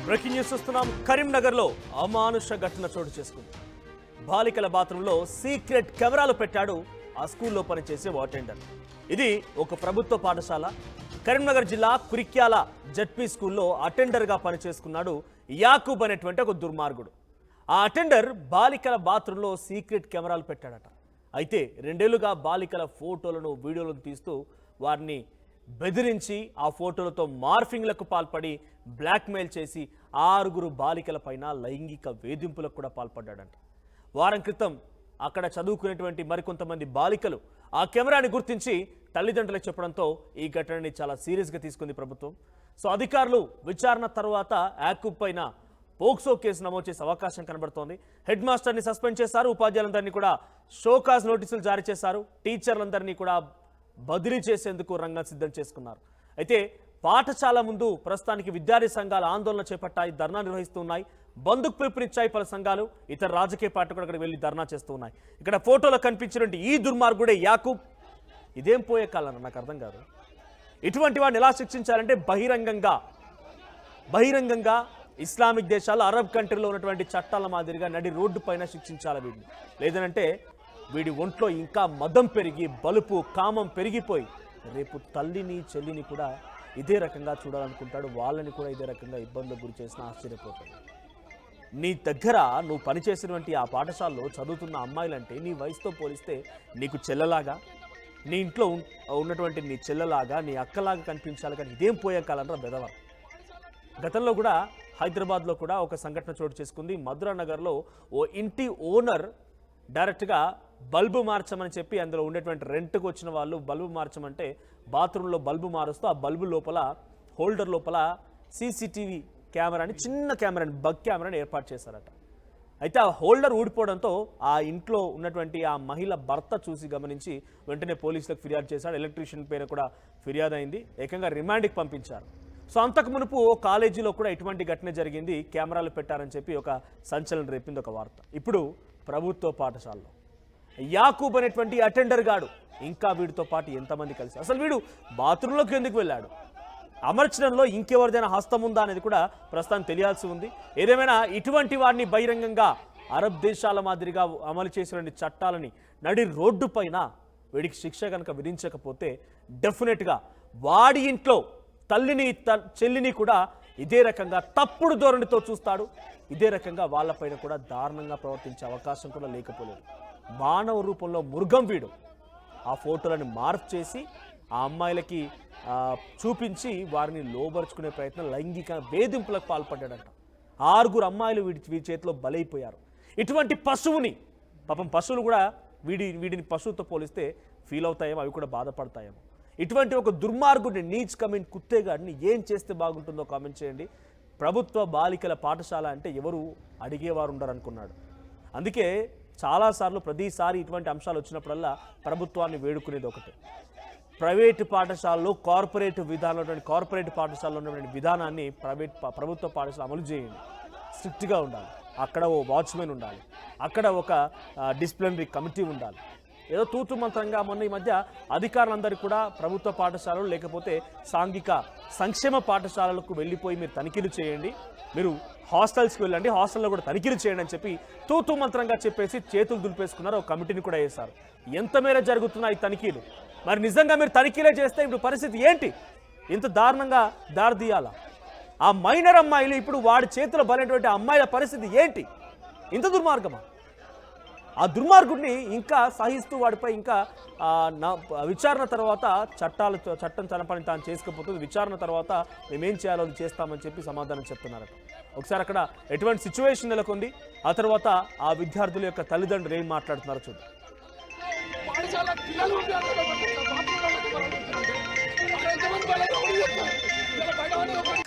Breaking news చూస్తున్నాం. కరీంనగర్లో అమానుష ఘటన చోటు చేసుకుంది. బాలికల బాత్రూంలో సీక్రెట్ కెమెరాలు పెట్టాడు ఆ స్కూల్లో పనిచేసే అటెండర్. ఇది ఒక ప్రభుత్వ పాఠశాల. కరీంనగర్ జిల్లా కురిక్యాల జడ్పీ స్కూల్లో అటెండర్గా పనిచేసుకున్నాడు యాకూబ్ అనేటువంటి ఒక దుర్మార్గుడు. ఆ అటెండర్ బాలికల బాత్రూంలో సీక్రెట్ కెమెరాలు పెట్టాడట. అయితే 2 ఏళ్లుగా బాలికల ఫోటోలను వీడియోలను తీస్తూ వారిని బెదిరించి ఆ ఫోటోలతో మార్ఫింగ్లకు పాల్పడి బ్లాక్మెయిల్ చేసి 6 బాలికల పైన లైంగిక వేధింపులకు కూడా పాల్పడ్డాడంట. వారం క్రితం అక్కడ చదువుకునేటువంటి మరికొంతమంది బాలికలు ఆ కెమెరాని గుర్తించి తల్లిదండ్రులకు చెప్పడంతో ఈ ఘటనని చాలా సీరియస్గా తీసుకుంది ప్రభుత్వం. సో అధికారులు విచారణ తర్వాత యాకూబ్ పైన పోక్సో కేసు నమోదు చేసే అవకాశం కనబడుతోంది. హెడ్ మాస్టర్ని సస్పెండ్ చేశారు. ఉపాధ్యాయులందరినీ కూడా షోకాజ్ నోటీసులు జారీ చేశారు. టీచర్లందరినీ కూడా బదిలీ చేసేందుకు రంగం సిద్ధం చేసుకున్నారు. అయితే పాఠశాల ముందు ప్రస్తుతానికి విద్యార్థి సంఘాలు ఆందోళన చేపట్టాయి, ధర్నా నిర్వహిస్తున్నాయి. బంధుకు పిలుపునిచ్చాయి పలు సంఘాలు. ఇతర రాజకీయ పార్టీలు కూడా అక్కడ వెళ్ళి ధర్నా చేస్తూ ఉన్నాయి. ఇక్కడ ఫోటోలో కనిపించినటువంటి ఈ దుర్మార్గుడే యాకూబ్. ఇదేం పోయే కాలం నాకు అర్థం కాదు. ఇటువంటి వాడిని ఎలా శిక్షించాలంటే బహిరంగంగా ఇస్లామిక్ దేశాలు, అరబ్ కంట్రీలో ఉన్నటువంటి చట్టాల మాదిరిగా నడి రోడ్డు పైన శిక్షించాలి వీడిని. లేదనంటే వీడి ఒంట్లో ఇంకా మదం పెరిగి బలుపు కామం పెరిగిపోయి రేపు తల్లిని చెల్లిని కూడా ఇదే రకంగా చూడాలనుకుంటాడు. వాళ్ళని కూడా ఇదే రకంగా ఇబ్బందులకు గురి చేసిన ఆశ్చర్యపోతాడు. నీ దగ్గర నువ్వు పనిచేసినటువంటి ఆ పాఠశాలలో చదువుతున్న అమ్మాయిలంటే నీ వయసుతో పోలిస్తే నీకు చెల్లెలాగా, నీ ఇంట్లో ఉన్నటువంటి నీ చెల్లెలాగా, నీ అక్కలాగా కనిపించాలి. కానీ ఇదేం పోయే కాలంలో బెదవ. గతంలో కూడా హైదరాబాద్లో కూడా ఒక సంఘటన చోటు చేసుకుంది. మధురా నగర్లో ఓ ఇంటి ఓనర్ డైరెక్ట్గా బల్బు మార్చమని చెప్పి అందులో ఉండేటువంటి రెంట్కి వచ్చిన వాళ్ళు బల్బు మార్చమంటే బాత్రూంలో బల్బు మారుస్తూ ఆ బల్బు లోపల హోల్డర్ లోపల సీసీటీవీ కెమెరాని, చిన్న కెమెరాని, బగ్ కెమెరాని ఏర్పాటు చేశారట. అయితే ఆ హోల్డర్ ఊడిపోవడంతో ఆ ఇంట్లో ఉన్నటువంటి ఆ మహిళ భర్త చూసి గమనించి వెంటనే పోలీసులకు ఫిర్యాదు చేశాడు. ఎలక్ట్రీషియన్ పేరు కూడా ఫిర్యాదు అయింది. ఏకంగా రిమాండ్కి పంపించారు. సో అంతకు మునుపు ఓ కాలేజీలో కూడా ఇటువంటి ఘటన జరిగింది. కెమెరాలు పెట్టారని చెప్పి ఒక సంచలనం రేపింది ఒక వార్త. ఇప్పుడు ప్రభుత్వ పాఠశాలలో యాకూబ్ అనేటువంటి అటెండర్ గాడు ఇంకా వీడితో పాటు ఎంతమంది కలిసి, అసలు వీడు బాత్రూంలోకి ఎందుకు వెళ్ళాడు, అమర్చడంలో ఇంకెవరిదైనా హస్తం ఉందా అనేది కూడా ప్రస్తుతం తెలియాల్సి ఉంది. ఏదేమైనా ఇటువంటి వారిని బహిరంగంగా అరబ్ దేశాల మాదిరిగా అమలు చేసిన చట్టాలని నడి రోడ్డు పైన వీడికి శిక్ష కనుక విధించకపోతే డెఫినెట్గా వాడి ఇంట్లో తల్లిని చెల్లిని కూడా ఇదే రకంగా తప్పుడు ధోరణితో చూస్తాడు. ఇదే రకంగా వాళ్ళపైన కూడా దారుణంగా ప్రవర్తించే అవకాశం కూడా లేకపోలేదు. మానవ రూపంలో మృగం వీడు. ఆ ఫోటోలను మార్పు చేసి ఆ అమ్మాయిలకి చూపించి వారిని లోబరుచుకునే ప్రయత్నం, లైంగిక వేధింపులకు పాల్పడ్డాడంట. 6 అమ్మాయిలు వీడి చేతిలో బలైపోయారు. ఇటువంటి పశువుని, పాపం పశువులు కూడా వీడిని పశువుతో పోలిస్తే ఫీల్ అవుతాయేమో, అవి కూడా బాధపడతాయేమో. ఇటువంటి ఒక దుర్మార్గుడిని, నీచ్ కమిన్ కుత్తేగాడిని ఏం చేస్తే బాగుంటుందో కామెంట్ చేయండి. ప్రభుత్వ బాలికల పాఠశాల అంటే ఎవరు అడిగేవారు ఉండరు అనుకున్నాడు. అందుకే చాలాసార్లు ప్రతిసారి ఇటువంటి అంశాలు వచ్చినప్పుడల్లా ప్రభుత్వాన్ని వేడుకునేది ఒకటే, ప్రైవేటు పాఠశాలలో కార్పొరేట్ పాఠశాలలో ఉన్నటువంటి విధానాన్ని ప్రభుత్వ పాఠశాల అమలు చేయండి. స్ట్రిక్ట్గా ఉండాలి. అక్కడ ఓ వాచ్మెన్ ఉండాలి, అక్కడ ఒక డిసిప్లినరీ కమిటీ ఉండాలి. ఏదో తూతు మంత్రంగా మొన్న ఈ మధ్య అధికారులందరూ కూడా ప్రభుత్వ పాఠశాలలు లేకపోతే సాంఘిక సంక్షేమ పాఠశాలలకు వెళ్ళిపోయి మీరు తనిఖీలు చేయండి, మీరు హాస్టల్స్కి వెళ్ళండి, హాస్టల్లో కూడా తనిఖీలు చేయండి అని చెప్పి తూతు మంత్రంగా చెప్పేసి చేతులు దులిపేసుకున్నారు. ఒక కమిటీని కూడా వేశారు. ఎంత మేర జరుగుతున్నాయి తనిఖీలు? మరి నిజంగా మీరు తనిఖీలే చేస్తే ఇప్పుడు పరిస్థితి ఏంటి? ఇంత దారుణంగా దారితీయాలా? ఆ మైనర్ అమ్మాయిలు ఇప్పుడు వాడి చేతిలో బలైనటువంటి అమ్మాయిల పరిస్థితి ఏంటి? ఇంత దుర్మార్గమా? ఆ దుర్మార్గుడిని ఇంకా సహిస్తూ వాడిపై ఇంకా విచారణ తర్వాత చట్టం తన పని తాను చేసుకోకపోతుంది. విచారణ తర్వాత మేమేం చేయాలో అది చేస్తామని చెప్పి సమాధానం చెప్తున్నారట. ఒకసారి అక్కడ ఎటువంటి సిచ్యువేషన్ నెలకొంది, ఆ తర్వాత ఆ విద్యార్థుల యొక్క తల్లిదండ్రులు ఏం మాట్లాడుతున్నారో చూద్దాం.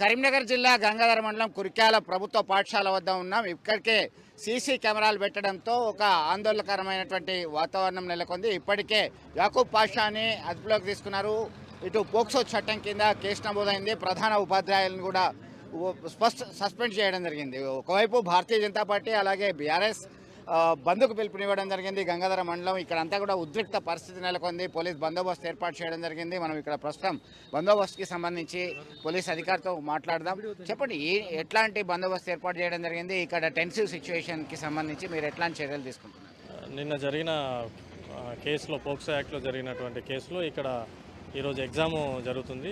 కరీంనగర్ జిల్లా గంగాధర మండలం కురిక్యాల ప్రభుత్వ పాఠశాల వద్ద ఉన్నాం. ఇక్కడికే సీసీ కెమెరాలు పెట్టడంతో ఒక ఆందోళనకరమైనటువంటి వాతావరణం నెలకొంది. ఇప్పటికే యాకూబ్ పాషాని అదుపులోకి తీసుకున్నారు. ఇటు పోక్సో చట్టం కింద కేసు నమోదైంది. ప్రధాన ఉపాధ్యాయులను కూడా సస్పెండ్ చేయడం జరిగింది. ఒకవైపు భారతీయ జనతా పార్టీ అలాగే బీఆర్ఎస్ బంద్కు పిలుపునివ్వడం జరిగింది గంగాధర మండలం. ఇక్కడ అంతా కూడా ఉద్రిక్త పరిస్థితి నెలకొంది. పోలీస్ బందోబస్తు ఏర్పాటు చేయడం జరిగింది. మనం ఇక్కడ ప్రస్తుతం బందోబస్తుకి సంబంధించి పోలీస్ అధికారితో మాట్లాడదాం. చెప్పండి, ఎట్లాంటి బందోబస్తు ఏర్పాటు చేయడం జరిగింది? ఇక్కడ టెన్సివ్ సిచ్యువేషన్కి సంబంధించి మీరు ఎట్లాంటి చర్యలు తీసుకుంటున్నారు? నిన్న జరిగిన కేసులో, పోక్సో యాక్ట్లో జరిగినటువంటి కేసులో ఇక్కడ ఈరోజు ఎగ్జామ్ జరుగుతుంది.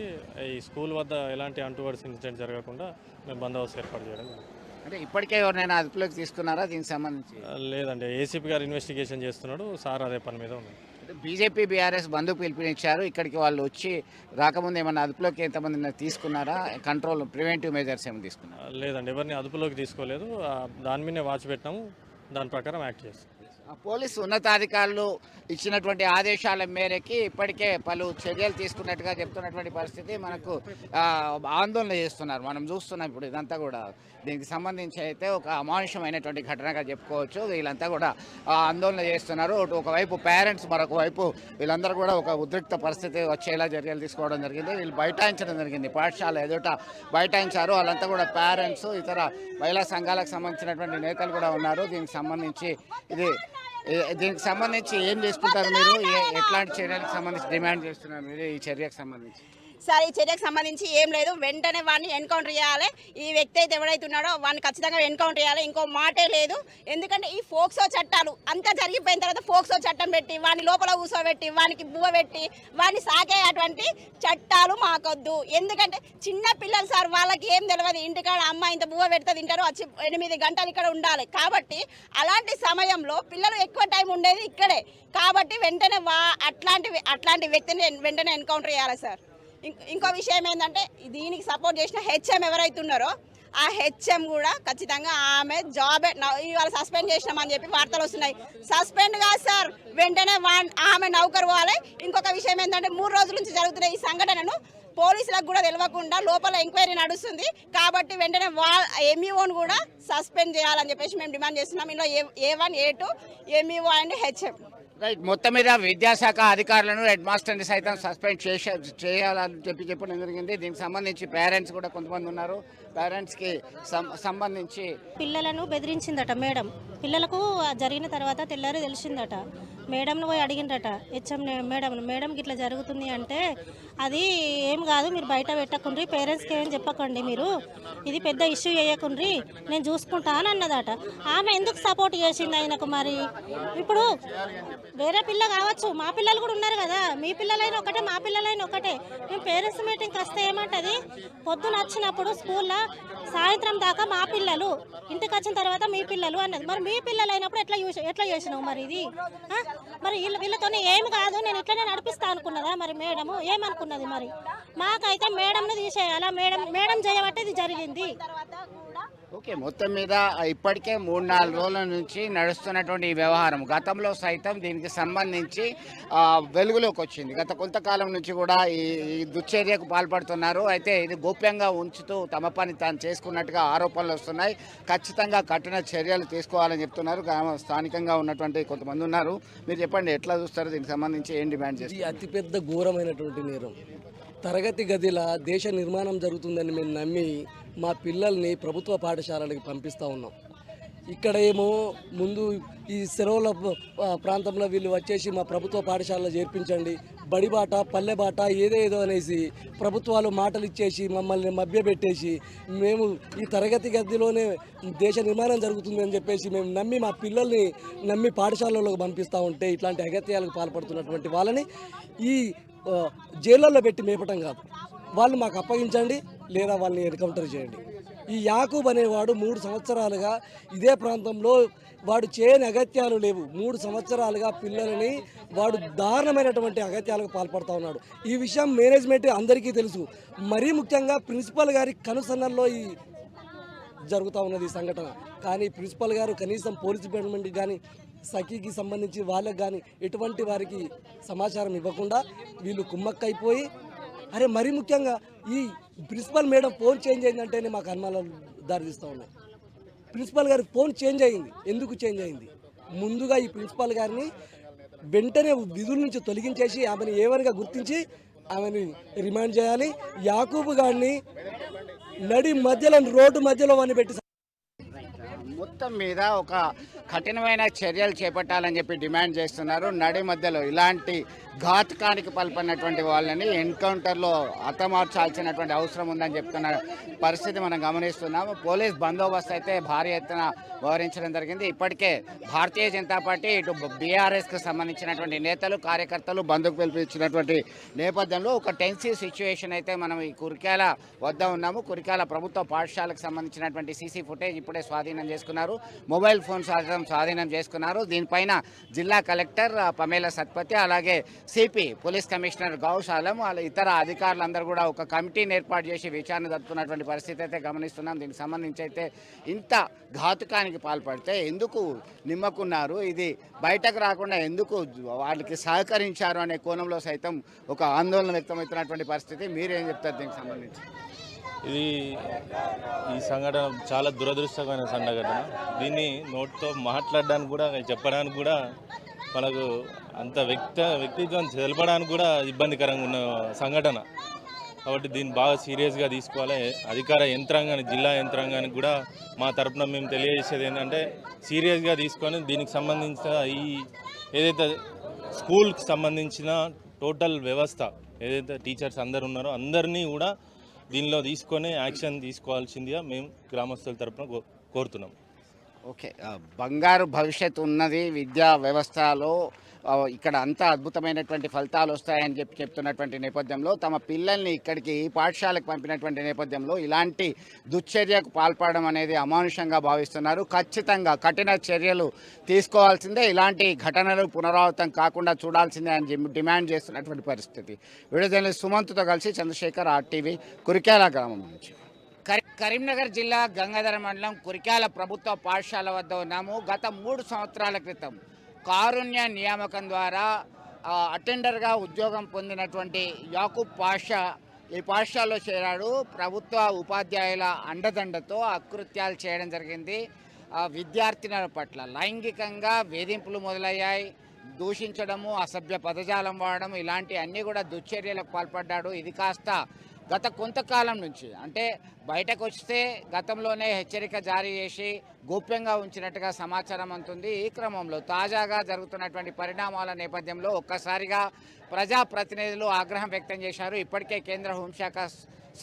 ఈ స్కూల్ వద్ద ఎలాంటి అంటువర్డ్స్ ఇన్సిడెంట్ జరగకుండా మేము బందోబస్తు ఏర్పాటు చేయడం జరిగింది. అంటే ఇప్పటికే ఎవరినైనా అదుపులోకి తీసుకున్నారా దీనికి సంబంధించి? లేదండి, ఏసీపీ గారు ఇన్వెస్టిగేషన్ చేస్తున్నాడు. సార్ అదే పని మీద ఉన్నారు. బీజేపీ బీఆర్ఎస్ బంధు పిలుపునిచ్చారు. ఇక్కడికి వాళ్ళు వచ్చి రాకముందు ఏమన్నా అదుపులోకి ఎంతమంది తీసుకున్నారా? కంట్రోల్ ప్రివెంటివ్ మెజర్స్ ఏమైనా తీసుకున్నారా? లేదండి, ఎవరిని అదుపులోకి తీసుకోలేదు. దాని మీదే వాచ్ పెట్టాము, దాని ప్రకారం యాక్ట్ చేస్తాం. పోలీసు ఉన్నతాధికారులు ఇచ్చినటువంటి ఆదేశాల మేరకి ఇప్పటికే పలు చర్యలు తీసుకున్నట్టుగా చెప్తున్నటువంటి పరిస్థితి మనకు ఆందోళన చేస్తున్నారు. మనం చూస్తున్నాం ఇప్పుడు ఇదంతా కూడా. దీనికి సంబంధించి అయితే ఒక అమానుషమైనటువంటి ఘటనగా చెప్పుకోవచ్చు. వీళ్ళంతా కూడా ఆందోళన చేస్తున్నారు. ఒకవైపు పేరెంట్స్, మరొక వైపు వీళ్ళందరూ కూడా ఒక ఉద్రిక్త పరిస్థితి వచ్చేలా చర్యలు తీసుకోవడం జరిగింది. వీళ్ళు బైఠాయించడం జరిగింది, పాఠశాల ఎదుట బైఠాయించారు. వాళ్ళంతా కూడా పేరెంట్స్, ఇతర మహిళా సంఘాలకు సంబంధించినటువంటి నేతలు కూడా ఉన్నారు. దీనికి సంబంధించి ఏం చేసుకుంటారు మీరు? ఎట్లాంటి చర్యలకు సంబంధించి డిమాండ్ చేస్తున్నారు మీరు ఈ చర్యకు సంబంధించి? సార్, ఈ చర్యకు సంబంధించి ఏం లేదు, వెంటనే వాడిని ఎన్కౌంటర్ చేయాలి. ఈ వ్యక్తి అయితే ఎవరైతే ఉన్నాడో వాడిని ఖచ్చితంగా ఎన్కౌంటర్ చేయాలి. ఇంకో మాటే లేదు. ఎందుకంటే ఈ ఫోక్సో చట్టాలు అంతా జరిగిపోయిన తర్వాత ఫోక్సో చట్టం పెట్టి వాడిని లోపల కూర్చోబెట్టి వానికి బువ్వ పెట్టి వాడిని సాకేటువంటి చట్టాలు మాకొద్దు. ఎందుకంటే చిన్న పిల్లలు సార్, వాళ్ళకి ఏం తెలియదు. ఇంటికాడ అమ్మ ఇంత బువ్వ పెడితే తింటారు, వచ్చి 8 గంటలు ఇక్కడ ఉండాలి. కాబట్టి అలాంటి సమయంలో పిల్లలు ఎక్కువ టైం ఉండేది ఇక్కడే. కాబట్టి వెంటనే అట్లాంటి వ్యక్తిని వెంటనే ఎన్కౌంటర్ చేయాలి సార్. ఇంకో విషయం ఏంటంటే, దీనికి సపోర్ట్ చేసిన హెచ్ఎం ఎవరైతే ఉన్నారో ఆ హెచ్ఎం కూడా ఖచ్చితంగా ఆమె జాబ్ ఇవాళ సస్పెండ్ చేసినామని చెప్పి వార్తలు వస్తున్నాయి. సస్పెండ్ కాదు సార్, వెంటనే ఆమె నౌకరు పోవాలి. ఇంకొక విషయం ఏంటంటే, 3 రోజుల నుంచి జరుగుతున్న ఈ సంఘటనను పోలీసులకు కూడా తెలియకుండా లోపల ఎంక్వైరీ నడుస్తుంది. కాబట్టి వెంటనే ఎంఈఓను కూడా సస్పెండ్ చేయాలని చెప్పేసి మేము డిమాండ్ చేస్తున్నాం. ఇందులో A1, A2, MEO and HM. Right, మొత్తం మీద విద్యాశాఖ అధికారులను, హెడ్ మాస్టర్ని సైతం సస్పెండ్ చేయాలని చెప్పడం జరిగింది. దీనికి సంబంధించి పేరెంట్స్ కూడా కొంతమంది ఉన్నారు. పేరెంట్స్కి సంబంధించి పిల్లలను బెదిరించిందట మేడం. పిల్లలకు జరిగిన తర్వాత తెల్లారి తెలిసిందట. మేడంను పోయి అడిగిందట హెచ్ఎం మేడంకి ఇట్లా జరుగుతుంది అంటే, అది ఏం కాదు, మీరు బయట పెట్టకుండ్రి, పేరెంట్స్కి ఏం చెప్పకండి, మీరు ఇది పెద్ద ఇష్యూ చేయకుండ్రి, నేను చూసుకుంటా అని అన్నదట. ఆమె ఎందుకు సపోర్ట్ చేసింది ఆయనకు? మరి ఇప్పుడు వేరే పిల్ల కావచ్చు, మా పిల్లలు కూడా ఉన్నారు కదా, మీ పిల్లలైనా ఒకటే మా పిల్లలైనా ఒకటే. మేము పేరెంట్స్ మీటింగ్కి వస్తే ఏమంటది, పొద్దున వచ్చినప్పుడు స్కూల్లో సాయంత్రం దాకా మా పిల్లలు, ఇంటికి వచ్చిన తర్వాత మీ పిల్లలు అన్నది. మరి మీ పిల్లలు అయినప్పుడు ఎట్లా చేసినావు? మరి ఇది మరి వీళ్ళతో ఏం కాదు, నేను ఇట్లనే నడిపిస్తా అనుకున్నదా మరి మేడము? ఏమనుకున్నది? మరి మాకైతే మేడంను తీసేయాలా, మేడం చేయబట్టి ఇది జరిగింది. ఓకే, మొత్తం మీద ఇప్పటికే 3-4 రోజుల నుంచి నడుస్తున్నటువంటి ఈ వ్యవహారం గతంలో సైతం దీనికి సంబంధించి వెలుగులోకి వచ్చింది. గత కొంతకాలం నుంచి కూడా ఈ దుశ్చర్యకు పాల్పడుతున్నారు. అయితే ఇది గోప్యంగా ఉంచుతూ తమ పని తాను చేసుకున్నట్టుగా ఆరోపణలు వస్తున్నాయి. ఖచ్చితంగా కఠిన చర్యలు తీసుకోవాలని చెప్తున్నారు. స్థానికంగా ఉన్నటువంటి కొంతమంది ఉన్నారు. మీరు చెప్పండి, ఎట్లా చూస్తారు? దీనికి సంబంధించి ఏం డిమాండ్ చేస్తారు? ఇది అతిపెద్ద ఘోరమైనటువంటి నేరం. తరగతి గదిల దేశ నిర్మాణం జరుగుతుందని మేము నమ్మి మా పిల్లల్ని ప్రభుత్వ పాఠశాలలకు పంపిస్తూ ఉన్నాం. ఇక్కడ ఏమో ముందు ఈ సెలవుల ప్రాంతంలో వీళ్ళు వచ్చేసి మా ప్రభుత్వ పాఠశాలలో చేర్పించండి, బడిబాట పల్లెబాట ఏదేదో అనేసి ప్రభుత్వాలు మాటలు ఇచ్చేసి మమ్మల్ని మభ్యపెట్టేసి, మేము ఈ తరగతి గదిలోనే దేశ నిర్మాణం జరుగుతుంది అని చెప్పేసి మేము నమ్మి మా పిల్లల్ని నమ్మి పాఠశాలలోకి పంపిస్తూ ఉంటే ఇట్లాంటి అగత్యాలకు పాల్పడుతున్నటువంటి వాళ్ళని ఈ జైళ్ళల్లో పెట్టి మేపటం కాదు, వాళ్ళు మాకు అప్పగించండి లేదా వాళ్ళని ఎన్కౌంటర్ చేయండి. ఈ యాకూబ్ అనేవాడు 3 సంవత్సరాలుగా ఇదే ప్రాంతంలో వాడు చేయని అగత్యాలు లేవు. 3 సంవత్సరాలుగా పిల్లలని వాడు దారుణమైనటువంటి అగత్యాలకు పాల్పడుతూ ఉన్నాడు. ఈ విషయం మేనేజ్మెంట్ అందరికీ తెలుసు. మరీ ముఖ్యంగా ప్రిన్సిపల్ గారి కనుసన్నల్లో ఈ జరుగుతూ ఉన్నది ఈ సంఘటన. కానీ ప్రిన్సిపల్ గారు కనీసం పోలీస్ డిపార్ట్మెంట్కి కానీ సఖీకి సంబంధించి వాళ్ళకి కానీ ఎటువంటి వారికి సమాచారం ఇవ్వకుండా వీళ్ళు కుమ్మక్కైపోయి, అరే మరీ ముఖ్యంగా ఈ ప్రిన్సిపల్ మేడం ఫోన్ చేంజ్ అయిందంటేనే మాకు అనుమానాలు దారితీస్తూ ఉన్నాయి. ప్రిన్సిపల్ గారి ఫోన్ చేంజ్ అయింది, ఎందుకు చేంజ్ అయింది? ముందుగా ఈ ప్రిన్సిపల్ గారిని వెంటనే విధుల నుంచి తొలగించేసి ఆమెను ఏవనిగా గుర్తించి ఆమెని రిమాండ్ చేయాలి. యాకూబు గారిని నడి మధ్యలో రోడ్డు మధ్యలో అని పెట్టి మొత్తం మీద ఒక కఠినమైన చర్యలు చేపట్టాలని చెప్పి డిమాండ్ చేస్తున్నారు. నడి మధ్యలో ఇలాంటి ఘాతుకానికి పాల్పడినటువంటి వాళ్ళని ఎన్కౌంటర్లో హతమార్చాల్సినటువంటి అవసరం ఉందని చెప్తున్న పరిస్థితి మనం గమనిస్తున్నాము. పోలీస్ బందోబస్తు అయితే భారీ ఎత్తున వ్యవహరించడం జరిగింది. ఇప్పటికే భారతీయ జనతా పార్టీ ఇటు బీఆర్ఎస్కి సంబంధించినటువంటి నేతలు కార్యకర్తలు బంధుకు పిలిపించినటువంటి నేపథ్యంలో ఒక టెన్సివ్ సిచ్యువేషన్ అయితే మనం ఈ కురిక్యాల వద్ద ఉన్నాము. కురిక్యాల ప్రభుత్వ పాఠశాలకు సంబంధించినటువంటి సీసీ ఫుటేజ్ ఇప్పుడే స్వాధీనం చేసుకున్నారు. మొబైల్ ఫోన్ స్వాధీనం చేసుకున్నారు. దీనిపైన జిల్లా కలెక్టర్ పమేల సత్పతి, అలాగే సిపి పోలీస్ కమిషనర్ గౌశాలం, వాళ్ళ ఇతర అధికారులందరూ కూడా ఒక కమిటీని ఏర్పాటు చేసి విచారణ జరుపుతున్నటువంటి పరిస్థితి అయితే గమనిస్తున్నాం. దీనికి సంబంధించి అయితే ఇంత ఘాతుకానికి పాల్పడితే ఎందుకు నిమ్మకున్నారు, ఇది బయటకు రాకుండా ఎందుకు వాళ్ళకి సహకరించారు అనే కోణంలో సైతం ఒక ఆందోళన వ్యక్తమవుతున్నటువంటి పరిస్థితి. మీరేం చెప్తారు దీనికి సంబంధించి? ఈ సంఘటన చాలా దురదృష్టకరమైన సంఘటన. దీన్ని నోటితో మాట్లాడడానికి కూడా చెప్పడానికి కూడా మనకు అంత వ్యక్తిత్వం తెలపడానికి కూడా ఇబ్బందికరంగా ఉన్న సంఘటన. కాబట్టి దీన్ని బాగా సీరియస్గా తీసుకోవాలి. అధికార యంత్రాంగానికి, జిల్లా యంత్రాంగానికి కూడా మా తరపున మేము తెలియజేసేది ఏంటంటే సీరియస్గా తీసుకొని దీనికి సంబంధించిన ఈ ఏదైతే స్కూల్కి సంబంధించిన టోటల్ వ్యవస్థ ఏదైతే టీచర్స్ అందరు ఉన్నారో అందరినీ కూడా దీనిలో తీసుకొని యాక్షన్ తీసుకోవాల్సిందిగా మేము గ్రామస్తుల తరపున కోరుతున్నాం. ఓకే, బంగారు భవిష్యత్తు ఉన్నది విద్యా వ్యవస్థలో. ఇక్కడ అంతా అద్భుతమైనటువంటి ఫలితాలు వస్తాయని చెప్తున్నటువంటి నేపథ్యంలో తమ పిల్లల్ని ఇక్కడికి పాఠశాలకు పంపినటువంటి నేపథ్యంలో ఇలాంటి దుశ్చర్యకు పాల్పడడం అనేది అమానుషంగా భావిస్తున్నారు. ఖచ్చితంగా కఠిన చర్యలు తీసుకోవాల్సిందే, ఇలాంటి ఘటనలు పునరావృతం కాకుండా చూడాల్సిందే అని డిమాండ్ చేస్తున్నటువంటి పరిస్థితి. వీడియో జర్నలిస్ట్ సుమంత్తో కలిసి చంద్రశేఖర్, RTV, కురిక్యాల గ్రామం నుంచి. కరీంనగర్ జిల్లా గంగాధర మండలం కురిక్యాల ప్రభుత్వ పాఠశాల వద్ద ఉన్నాము. గత 3 సంవత్సరాల క్రితం కారుణ్య నియామకం ద్వారా అటెండర్గా ఉద్యోగం పొందినటువంటి యాకూబ్ పాషా ఈ పాఠశాలలో చేరాడు. ప్రభుత్వ ఉపాధ్యాయుల అండదండతో అకృత్యాలు చేయడం జరిగింది. విద్యార్థినుల పట్ల లైంగికంగా వేధింపులు మొదలయ్యాయి. దూషించడము, అసభ్య పదజాలం వాడడం, ఇలాంటి అన్నీ కూడా దుశ్చర్యలకు పాల్పడ్డాడు. ఇది కాస్త గత కొంతకాలం నుంచి, అంటే బయటకు వస్తే గతంలోనే హెచ్చరిక జారీ చేసి గోప్యంగా ఉంచినట్టుగా సమాచారం అందుతుంది. ఈ క్రమంలో తాజాగా జరుగుతున్నటువంటి పరిణామాల నేపథ్యంలో ఒక్కసారిగా ప్రజాప్రతినిధులు ఆగ్రహం వ్యక్తం చేశారు. ఇప్పటికే కేంద్ర హోంశాఖ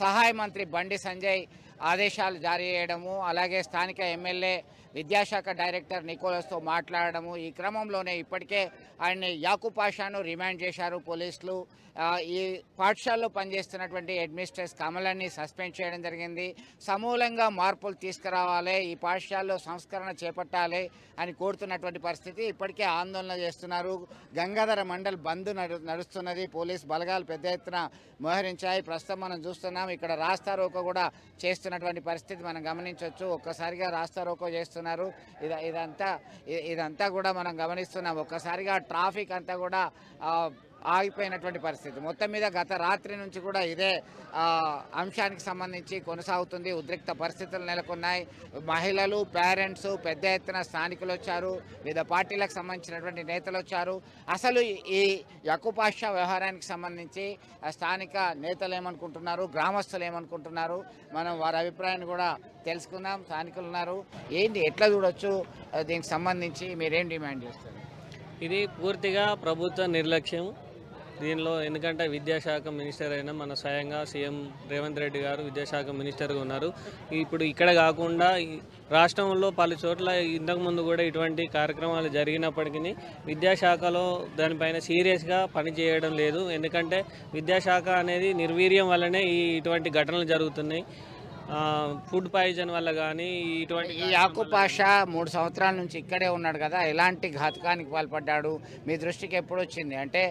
సహాయ మంత్రి బండి సంజయ్ ఆదేశాలు జారీ చేయడము, అలాగే స్థానిక ఎమ్మెల్యే విద్యాశాఖ డైరెక్టర్ నికోలస్తో మాట్లాడడము, ఈ క్రమంలోనే ఇప్పటికే ఆయన్ని యాకూబ్ పాషాను రిమాండ్ చేశారు పోలీసులు. ఈ పాఠశాలలో పనిచేస్తున్నటువంటి అడ్మినిస్ట్రేటర్స్ కమలాన్ని సస్పెండ్ చేయడం జరిగింది. సమూలంగా మార్పులు తీసుకురావాలి, ఈ పాఠశాలలో సంస్కరణ చేపట్టాలి అని కోరుతున్నటువంటి పరిస్థితి. ఇప్పటికే ఆందోళన చేస్తున్నారు. గంగాధర మండల్ బంద్ నడుస్తున్నది. పోలీస్ బలగాలు పెద్ద ఎత్తున మోహరించాయి. ప్రస్తుతం మనం చూస్తున్నాం ఇక్కడ రాస్తా రోకో కూడా చేస్తున్నటువంటి పరిస్థితి మనం గమనించవచ్చు. ఒక్కసారిగా రాస్తా రోకో చేస్తున్నారు. ఇదంతా కూడా మనం గమనిస్తున్నాం. ఒక్కసారిగా ట్రాఫిక్ అంతా కూడా ఆగిపోయినటువంటి పరిస్థితి. మొత్తం మీద గత రాత్రి నుంచి కూడా ఇదే అంశానికి సంబంధించి కొనసాగుతుంది. ఉద్రిక్త పరిస్థితులు నెలకొన్నాయి. మహిళలు, పేరెంట్స్, పెద్ద ఎత్తున స్థానికులు వచ్చారు. వివిధ పార్టీలకు సంబంధించినటువంటి నేతలు వచ్చారు. అసలు ఈ యాకూబ్ పాషా వ్యవహారానికి సంబంధించి స్థానిక నేతలు ఏమనుకుంటున్నారు, గ్రామస్తులు ఏమనుకుంటున్నారు, మనం వారి అభిప్రాయాన్ని కూడా తెలుసుకుందాం. స్థానికులు ఉన్నారు. ఏంటి, ఎట్లా చూడొచ్చు, దీనికి సంబంధించి మీరేం డిమాండ్ చేస్తారు? ఇది పూర్తిగా ప్రభుత్వ నిర్లక్ష్యం దీనిలో. ఎందుకంటే విద్యాశాఖ మినిస్టర్ అయిన మన స్వయంగా సీఎం రేవంత్ రెడ్డి గారు విద్యాశాఖ మినిస్టర్గా ఉన్నారు. ఇప్పుడు ఇక్కడ కాకుండా రాష్ట్రంలో పలు చోట్ల ఇంతకుముందు కూడా ఇటువంటి కార్యక్రమాలు జరిగినప్పటికీ విద్యాశాఖలో దానిపైన సీరియస్గా పనిచేయడం లేదు. ఎందుకంటే విద్యాశాఖ అనేది నిర్వీర్యం వల్లనే ఇటువంటి ఘటనలు జరుగుతున్నాయి. ఫుడ్ పాయిజన్ వల్ల కానీ ఇటువంటి. ఈ యాకూబ్ పాషా 3 సంవత్సరాల నుంచి ఇక్కడే ఉన్నాడు కదా, ఎలాంటి ఘాతుకానికి పాల్పడ్డాడు మీ దృష్టికి ఎప్పుడు వచ్చింది? అంటే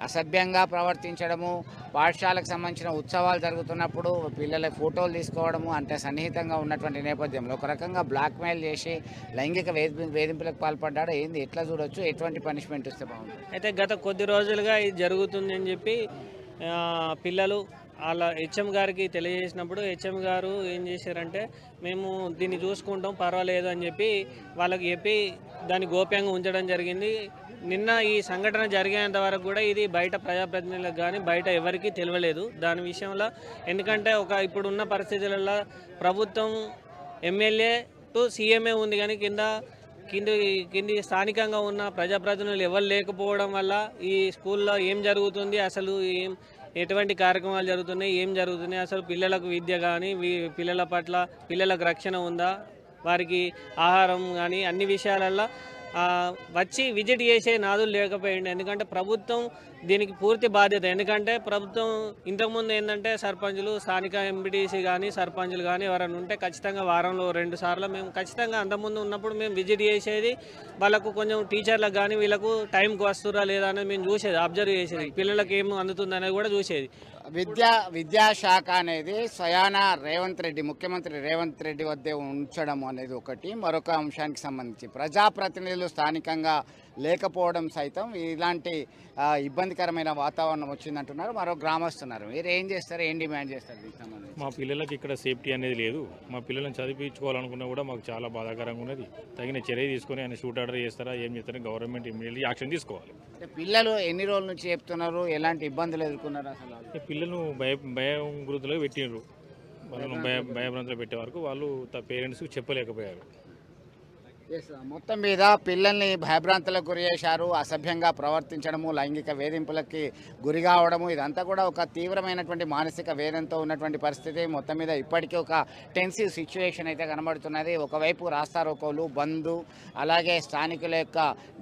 అసభ్యంగా ప్రవర్తించడము, పాఠశాలకు సంబంధించిన ఉత్సవాలు జరుగుతున్నప్పుడు పిల్లల ఫోటోలు తీసుకోవడము, అంటే సన్నిహితంగా ఉన్నటువంటి నేపథ్యంలో ఒక రకంగా బ్లాక్మెయిల్ చేసి లైంగిక వేధింపులకు పాల్పడ్డాడు. ఏంది, ఎట్లా చూడొచ్చు, ఎటువంటి పనిష్మెంట్ ఇస్తే బాగుంటుంది? అయితే గత కొద్ది రోజులుగా ఇది జరుగుతుంది అని చెప్పి పిల్లలు వాళ్ళ హెచ్ఎం గారికి తెలియజేసినప్పుడు హెచ్ఎం గారు ఏం చేశారంటే మేము దీన్ని చూసుకుంటాం పర్వాలేదు అని చెప్పి వాళ్ళకి చెప్పి దాన్ని గోప్యంగా ఉంచడం జరిగింది. నిన్న ఈ సంఘటన జరిగేంత వరకు కూడా ఇది బయట ప్రజాప్రతినిధులకు కానీ బయట ఎవరికీ తెలియలేదు దాని విషయంలో. ఎందుకంటే ఇప్పుడున్న పరిస్థితులలో ప్రభుత్వం, ఎమ్మెల్యే, చుట్టూ సీఎంఏ ఉంది కానీ కింది స్థానికంగా ఉన్న ప్రజాప్రతినిధులు ఎవరు లేకపోవడం వల్ల ఈ స్కూల్లో ఏం జరుగుతుంది, అసలు ఎటువంటి కార్యక్రమాలు జరుగుతున్నాయి, ఏం జరుగుతున్నాయి, అసలు పిల్లలకు విద్య కానీ పిల్లల పట్ల పిల్లలకు రక్షణ ఉందా, వారికి ఆహారం కానీ అన్ని విషయాలల్లో వచ్చి విజిట్ చేసే నాదులు లేకపోయింది. ఎందుకంటే ప్రభుత్వం దీనికి పూర్తి బాధ్యత. ఎందుకంటే ప్రభుత్వం ఇంతకుముందు ఏంటంటే సర్పంచులు, స్థానిక ఎంపీటీసీ కానీ సర్పంచులు కానీ ఎవరైనా ఉంటే ఖచ్చితంగా వారంలో 2 సార్లు మేము ఖచ్చితంగా అంతకుముందు ఉన్నప్పుడు మేము విజిట్ చేసేది. వాళ్ళకు కొంచెం టీచర్లకు కానీ వీళ్ళకు టైంకి వస్తురా లేదా అనేది మేము చూసేది, అబ్జర్వ్ చేసేది, పిల్లలకి ఏం అందుతుంది అనేది కూడా చూసేది. విద్యాశాఖ అనేది స్వయాన ముఖ్యమంత్రి రేవంత్ రెడ్డి వద్దే ఉంచడం అనేది ఒకటి. మరొక అంశానికి సంబంధించి ప్రజాప్రతినిధులు స్థానికంగా లేకపోవడం సైతం ఇలాంటి ఇబ్బందికరమైన వాతావరణం వచ్చిందంటున్నారు. మరో గ్రామస్తున్నారు. మీరు ఏం చేస్తారు, ఏం డిమాండ్ చేస్తారు దీనికి సంబంధించి? మా పిల్లలకి ఇక్కడ సేఫ్టీ అనేది లేదు. మా పిల్లలను చదివించుకోవాలనుకున్నా కూడా మాకు చాలా బాధాకరంగా ఉన్నది. తగిన చర్య తీసుకొని ఆయన షూట్ ఆర్డర్ చేస్తారా, ఏం చేస్తారా, గవర్నమెంట్ ఇమీడియట్లీ యాక్షన్ తీసుకోవాలి. పిల్లలు ఎన్ని రోజుల నుంచి చెప్తున్నారు, ఎలాంటి ఇబ్బందులు ఎదుర్కొన్నారు? అసలు పిల్లలను భయం గురుతులో పెట్టినారు. వాళ్ళను భయభ్రాంతులు పెట్టే వరకు వాళ్ళు పేరెంట్స్ చెప్పలేకపోయారు. మొత్తం మీద పిల్లల్ని భయభ్రాంతులకు గురి చేశారు, అసభ్యంగా ప్రవర్తించడము, లైంగిక వేధింపులకి గురి కావడము, ఇదంతా కూడా ఒక తీవ్రమైనటువంటి మానసిక వేదనతో ఉన్నటువంటి పరిస్థితి. మొత్తం మీద ఇప్పటికీ ఒక టెన్సివ్ సిచ్యువేషన్ అయితే కనబడుతున్నది. ఒకవైపు రాస్తారోకోలు, బంద్, అలాగే స్థానికుల యొక్క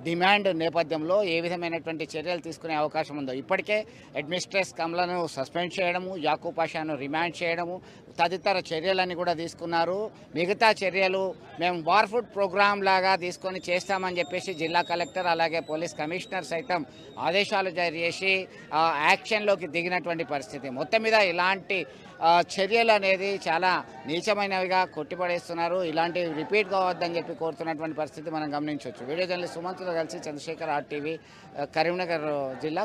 డిమాండ్ నేపథ్యంలో ఏ విధమైనటువంటి చర్యలు తీసుకునే అవకాశం ఉందో. ఇప్పటికే అడ్మినిస్ట్రేస్ కమలను సస్పెండ్ చేయడము, యాకూబ్ పాషాను రిమాండ్ చేయడము, తదితర చర్యలన్నీ కూడా తీసుకున్నారు. మిగతా చర్యలు మేము వార్ ఫుడ్ ప్రోగ్రామ్ లాగా తీసుకొని చేస్తామని చెప్పేసి జిల్లా కలెక్టర్ అలాగే పోలీస్ కమిషనర్ సైతం ఆదేశాలు జారీ చేసి యాక్షన్లోకి దిగినటువంటి పరిస్థితి. మొత్తం మీద ఇలాంటి చర్యలు అనేది చాలా నీచమైనవిగా కొట్టిపడేస్తున్నారు. ఇలాంటివి రిపీట్ కావద్దని చెప్పి కోరుతున్నటువంటి పరిస్థితి మనం గమనించవచ్చు. వీడియో జర్నలిస్ట్ సుమంత్తో కలిసి చంద్రశేఖర్, RTV, కరీంనగర్ జిల్లా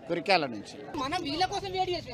కురిక్యాల నుంచి. మనం వీళ్ళ కోసం వేడి చేసి